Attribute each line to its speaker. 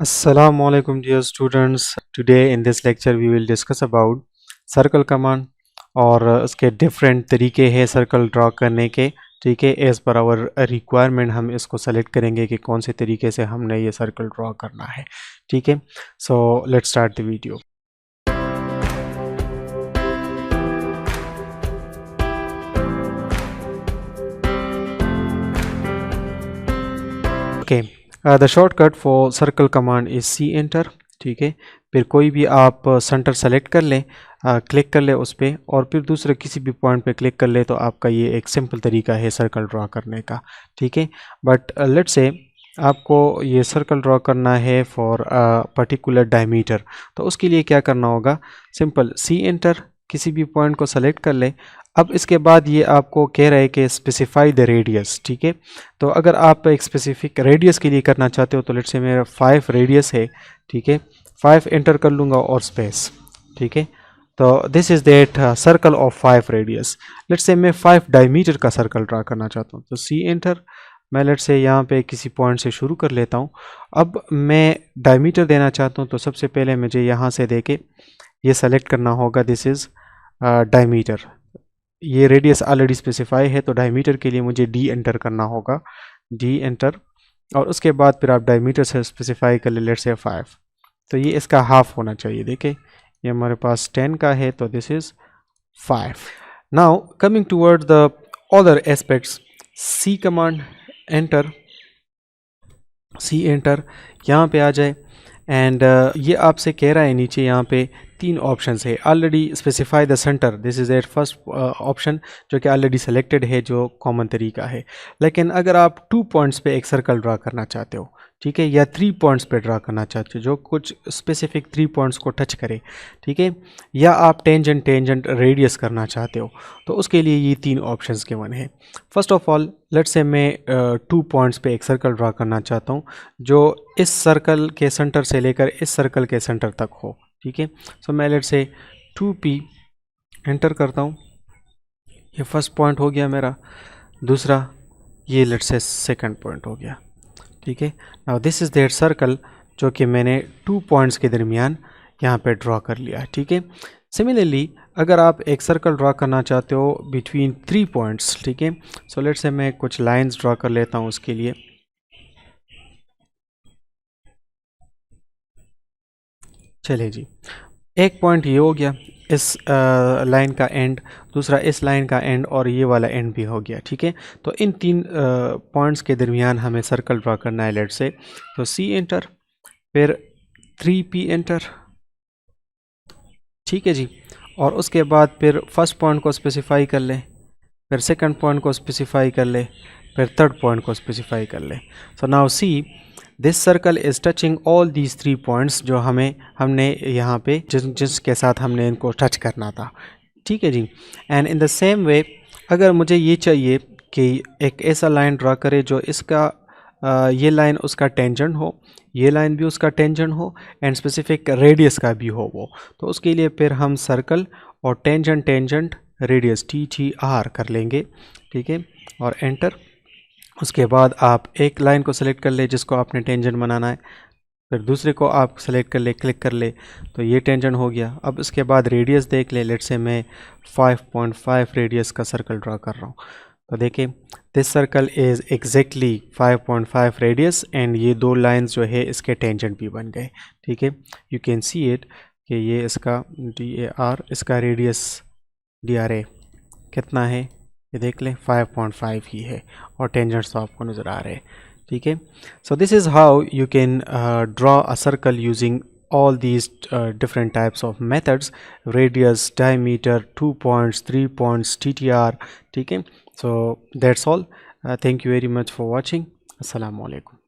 Speaker 1: Assalamu alaikum dear students. Today in this lecture we will discuss about circle command और उसके different तरीके हैं circle draw करने के। ठीक है, एज़ पर आवर रिक्वायरमेंट हम इसको सेलेक्ट करेंगे कि कौन से तरीके से हमने ये सर्कल ड्रॉ करना है। ठीक है, so let's start the video. Okay, the shortcut for circle command is C enter. ठीक है, फिर कोई भी आप सेंटर सेलेक्ट कर लें, क्लिक कर ले उस पर और फिर दूसरे किसी भी पॉइंट पे क्लिक कर ले तो आपका ये एक सिंपल तरीका है सर्कल ड्रॉ करने का। ठीक है, बट लेट्स से आपको ये सर्कल ड्रॉ करना है फॉर पर्टिकुलर डायमीटर, तो उसके लिए क्या करना होगा, सिंपल सी एंटर, किसी भी पॉइंट को सेलेक्ट कर ले। अब इसके बाद ये आपको कह रहा है कि स्पेसिफाई द रेडियस। ठीक है, तो अगर आप एक स्पेसिफिक रेडियस के लिए करना चाहते हो तो लेट्स से मेरा 5 रेडियस है। ठीक है, 5 एंटर कर लूँगा और स्पेस। ठीक है, तो this is that circle of 5 radius. Let's say मैं 5 डायमीटर का सर्कल ड्रा करना चाहता हूँ तो सी एंटर। मैं लेट्स से यहाँ पे किसी पॉइंट से शुरू कर लेता हूँ। अब मैं डायमीटर देना चाहता हूँ तो सबसे पहले मुझे यहाँ से देके ये सेलेक्ट करना होगा, दिस इज़ डायमीटर। ये रेडियस ऑलरेडी स्पेसिफाई है तो डायमीटर के लिए मुझे डी एंटर करना होगा, डी एंटर, और उसके बाद फिर आप डायमीटर से स्पेसिफाई कर ले लेट्स से 5, तो ये इसका हाफ होना चाहिए। देखिए ये हमारे पास 10 का है तो this is 5। Now coming toward the other aspects, C command enter, C enter, यहाँ पे आ जाए एंड ये आपसे कह रहा है नीचे यहाँ पे 3 ऑप्शंस है। Already specify the centre, this is at first option जो कि ऑलरेडी सेलेक्टेड है, जो कॉमन तरीका है। लेकिन अगर आप 2 पॉइंट्स पे एक सर्कल ड्रा करना चाहते हो, ठीक है, या 3 पॉइंट्स पे ड्रा करना चाहते हो जो कुछ स्पेसिफिक 3 पॉइंट्स को टच करे, ठीक है, या आप टेंजेंट टेंजेंट रेडियस करना चाहते हो, तो उसके लिए ये 3 ऑप्शंस गिवन है। First of all let's say मैं 2 पॉइंट्स पे एक सर्कल ड्रा करना चाहता हूँ जो इस सर्कल के सेंटर से लेकर इस सर्कल के सेंटर तक हो। ठीक है, सो मैं लेट्स से 2p एंटर करता हूँ, ये फर्स्ट पॉइंट हो गया मेरा, दूसरा ये लेट्स से सेकंड पॉइंट हो गया। ठीक है, now this is that circle जो कि मैंने 2 पॉइंट्स के दरमियान यहाँ पे ड्रॉ कर लिया। ठीक है, सिमिलरली अगर आप एक सर्कल ड्रॉ करना चाहते हो बिटवीन 3 पॉइंट्स, ठीक है, सो लेट्स से मैं कुछ लाइंस ड्रॉ कर लेता हूँ उसके लिए। चलिए जी, एक पॉइंट ये हो गया, इस लाइन का एंड, दूसरा इस लाइन का एंड और ये वाला एंड भी हो गया। ठीक है, तो इन 3 पॉइंट्स के दरमियान हमें सर्कल ड्रॉ करना है लेट्स से, तो सी एंटर, फिर 3p एंटर। ठीक है जी, और उसके बाद फिर फर्स्ट पॉइंट को स्पेसिफाई कर ले, फिर सेकंड पॉइंट को स्पेसिफाई कर ले, फिर थर्ड पॉइंट को स्पेसिफाई कर ले। So now see this circle is touching all these 3 points जो हमने यहाँ पे जिसके साथ हमने इनको टच करना था। ठीक है जी, and in the same way अगर मुझे ये चाहिए कि एक ऐसा लाइन ड्रा करे जो इसका ये लाइन उसका टेंजेंट हो, ये लाइन भी उसका टेंजेंट हो एंड स्पेसिफिक रेडियस का भी हो वो, तो उसके लिए फिर हम सर्कल और टेंजेंट टेंजेंट रेडियस TTR कर लेंगे। ठीक है, और एंटर। उसके बाद आप एक लाइन को सेलेक्ट कर ले जिसको आपने टेंजेंट बनाना है, फिर दूसरे को आप सेलेक्ट कर ले, क्लिक कर ले, तो ये टेंजेंट हो गया। अब इसके बाद रेडियस देख ले, लेट्स से मैं 5.5 रेडियस का सर्कल ड्रा कर रहा हूँ, तो देखिए this circle is exactly 5.5 radius and ये 2 लाइंस जो है इसके टेंजेंट भी बन गए। ठीक है, यू कैन सी इट कि ये इसका DAR, इसका रेडियस DRA कितना है, ये देख लें 5.5 ही है और टेंजेंट्स तो आपको नज़र आ रहे हैं। ठीक है, so this is how you can draw a circle using all these different types of methods, radius, diameter, 2 points, 3 points, TTR. ठीक है, so that's all. Thank you very much for watching. Assalamu alaikum.